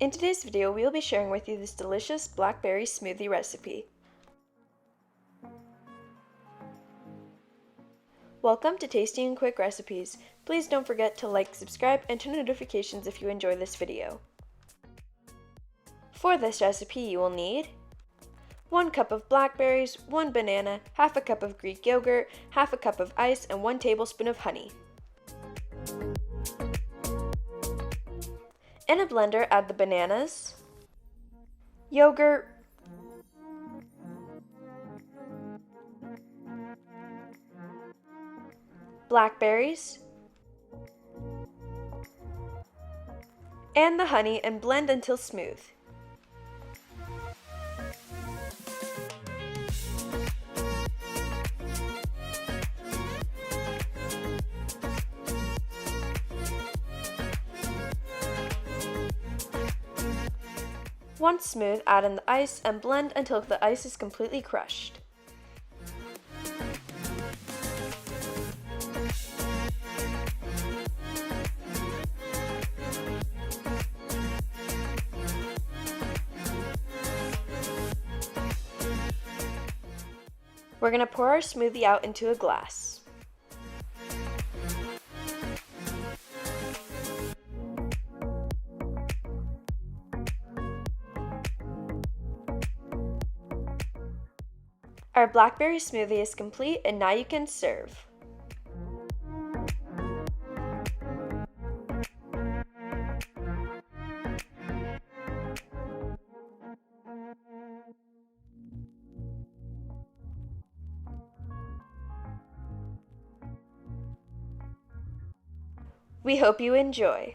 In today's video, we will be sharing with you this delicious blackberry smoothie recipe. Welcome to Tasty and Quick Recipes. Please don't forget to like, subscribe, and turn on notifications if you enjoy this video. For this recipe, you will need 1 cup of blackberries, 1 banana, half a cup of Greek yogurt, half a cup of ice, and 1 tablespoon of honey. In a blender, add the bananas, yogurt, blackberries, and the honey and blend until smooth. Once smooth, add in the ice and blend until the ice is completely crushed. We're going to pour our smoothie out into a glass. Our blackberry smoothie is complete and now you can serve. We hope you enjoy.